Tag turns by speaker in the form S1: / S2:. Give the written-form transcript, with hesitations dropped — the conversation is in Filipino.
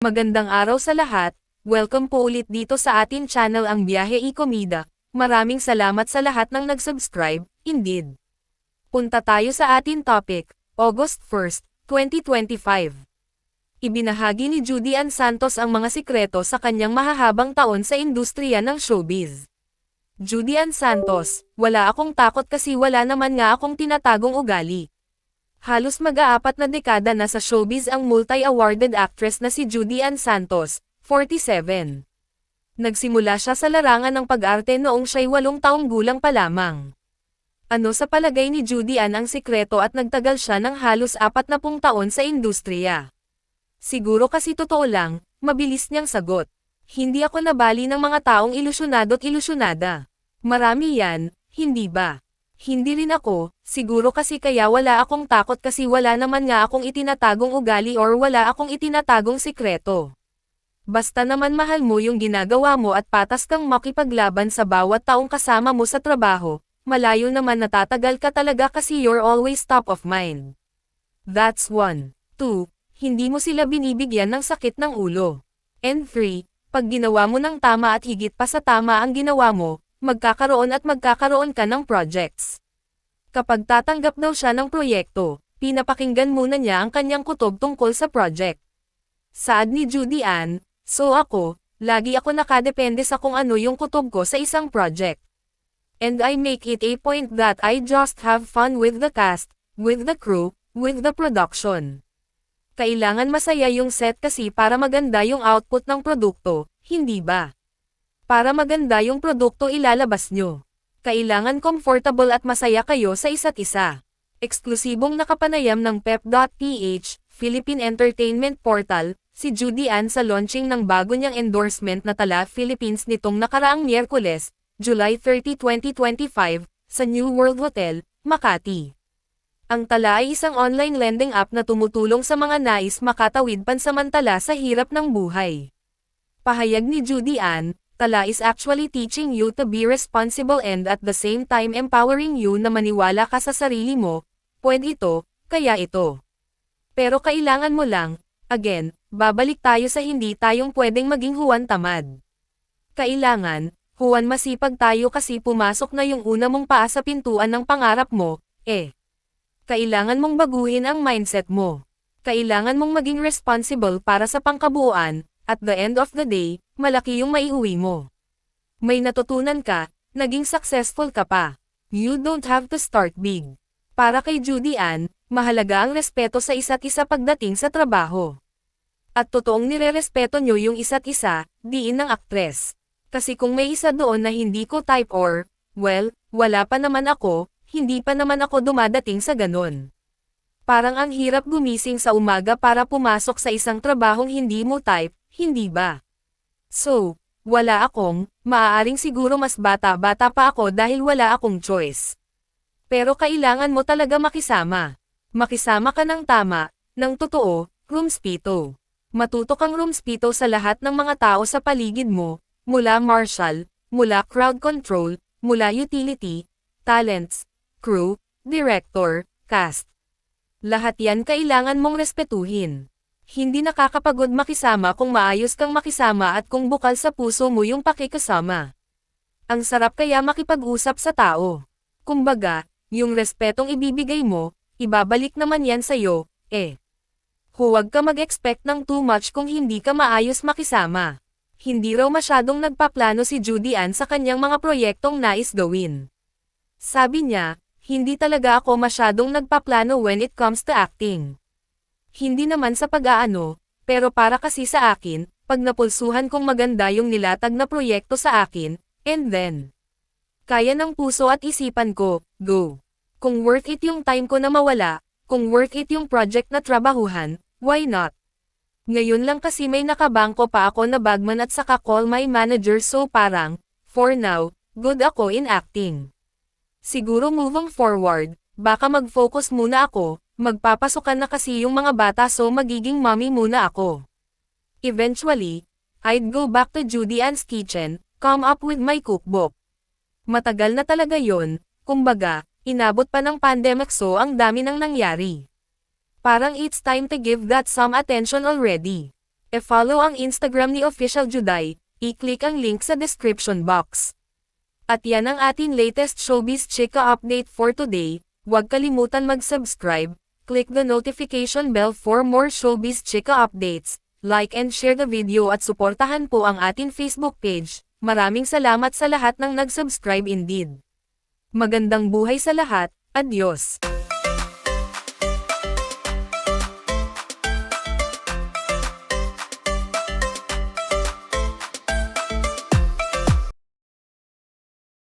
S1: Magandang araw sa lahat, welcome po ulit dito sa atin channel ang Biyahe y Comida. Maraming salamat sa lahat ng nag-subscribe, indeed. Punta tayo sa atin topic, August 1, 2025. Ibinahagi ni Judy Ann Santos ang mga sikreto sa kanyang mahahabang taon sa industriya ng showbiz. Judy Ann Santos, wala akong takot kasi wala naman nga akong tinatagong ugali. Halos mag-aapat na dekada na sa showbiz ang multi-awarded actress na si Judy Ann Santos, 47. Nagsimula siya sa larangan ng pag-arte noong siya'y 8 taong gulang pa lamang. Ano sa palagay ni Judy Ann ang sikreto at nagtagal siya ng halos 40 taon sa industriya? Siguro kasi totoo lang, mabilis niyang sagot. Hindi ako nabali ng mga taong ilusyonado at ilusyonada. Marami yan, hindi ba? Hindi rin ako, siguro kasi kaya wala akong takot kasi wala naman nga akong itinatagong ugali or wala akong itinatagong sikreto. Basta naman mahal mo yung ginagawa mo at patas kang makipaglaban sa bawat taong kasama mo sa trabaho, malayo naman natatagal ka talaga kasi you're always top of mind. That's 1. 2. Hindi mo sila binibigyan ng sakit ng ulo. And 3. Pag ginawa mo ng tama at higit pa sa tama ang ginawa mo, magkakaroon ka ng projects. Kapag tatanggap daw siya ng proyekto, pinapakinggan muna niya ang kanyang kutob tungkol sa project. Saad ni Judy Ann, so ako, lagi ako nakadepende sa kung ano yung kutob ko sa isang project. And I make it a point that I just have fun with the cast, with the crew, with the production. Kailangan masaya yung set kasi para maganda yung output ng produkto, hindi ba? Para maganda yung produkto ilalabas nyo. Kailangan comfortable at masaya kayo sa isa't isa. Eksklusibong nakapanayam ng Pep.ph, Philippine Entertainment Portal, si Judy Ann sa launching ng bago niyang endorsement na Tala Philippines nitong nakaraang Miyerkules, July 30, 2025, sa New World Hotel, Makati. Ang Tala ay isang online lending app na tumutulong sa mga nais makatawid pansamantala sa hirap ng buhay. Pahayag ni Judy Ann, Tala is actually teaching you to be responsible and at the same time empowering you na maniwala ka sa sarili mo, pwede ito, kaya ito. Pero kailangan mo lang, again, babalik tayo sa hindi tayong pwedeng maging Juan tamad. Kailangan, Juan masipag tayo kasi pumasok na yung una mong paa sa pintuan ng pangarap mo, Kailangan mong baguhin ang mindset mo. Kailangan mong maging responsible para sa pangkabuuan, at the end of the day, malaki yung maiuwi mo. May natutunan ka, naging successful ka pa. You don't have to start big. Para kay Judy Ann, mahalaga ang respeto sa isa't isa pagdating sa trabaho. At totoong nirerespeto nyo yung isa't isa, diin ng aktres. Kasi kung may isa doon na hindi ko type or, well, wala pa naman ako, hindi pa naman ako dumadating sa ganon. Parang ang hirap gumising sa umaga para pumasok sa isang trabahong hindi mo type, hindi ba? So, wala akong, maaaring siguro mas bata-bata pa ako dahil wala akong choice. Pero kailangan mo talaga makisama. Makisama ka ng tama, ng totoo, rumspito. Matuto kang rumspito sa lahat ng mga tao sa paligid mo, mula marshal, mula crowd control, mula utility, talents, crew, director, cast. Lahat yan kailangan mong respetuhin. Hindi nakakapagod makisama kung maayos kang makisama at kung bukal sa puso mo yung pakikasama. Ang sarap kaya makipag-usap sa tao. Kumbaga, yung respetong ibibigay mo, ibabalik naman yan sa'yo, Huwag ka mag-expect ng too much kung hindi ka maayos makisama. Hindi raw masyadong nagpaplano si Judy Ann sa kanyang mga proyektong nais gawin. Sabi niya, hindi talaga ako masyadong nagpaplano when it comes to acting. Hindi naman sa pag-aano, pero para kasi sa akin, pag napulsuhan kong maganda yung nilatag na proyekto sa akin, and then, kaya ng puso at isipan ko, go. Kung worth it yung time ko na mawala, kung worth it yung project na trabahuhan, why not? Ngayon lang kasi may nakabangko pa ako na bagman at saka call my manager so parang, for now, good ako in acting. Siguro moving forward, baka mag-focus muna ako, magpapasukan na kasi yung mga bata so magiging mommy muna ako. Eventually, I'd go back to Judy Ann's kitchen, come up with my cookbook. Matagal na talaga yon, kumbaga, inabot pa ng pandemic so ang dami nang nangyari. Parang it's time to give that some attention already. E-follow ang Instagram ni Official Juday, i-click ang link sa description box. At yan ang ating latest showbiz chika update for today. Huwag kalimutan mag-subscribe, click the notification bell for more showbiz chika updates, like and share the video at suportahan po ang ating Facebook page. Maraming salamat sa lahat ng nag-subscribe indeed. Magandang buhay sa lahat, adios!